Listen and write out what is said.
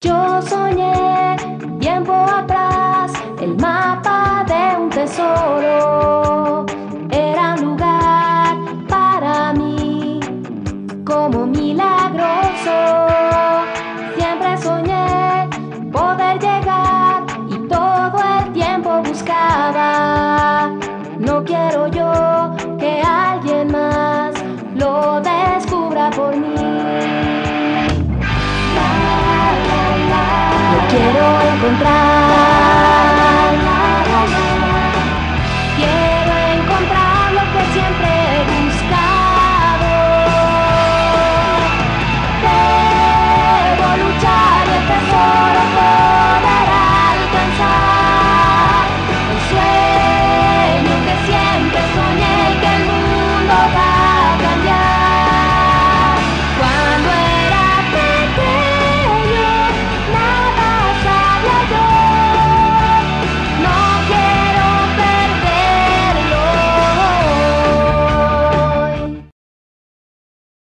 Yo soñé tiempo atrás el mapa de un tesoro. Era un lugar para mí como milagroso. Siempre soñé poder llegar y todo el tiempo buscaba. No quiero yo que alguien más lo descubra por mí. Quiero encontrar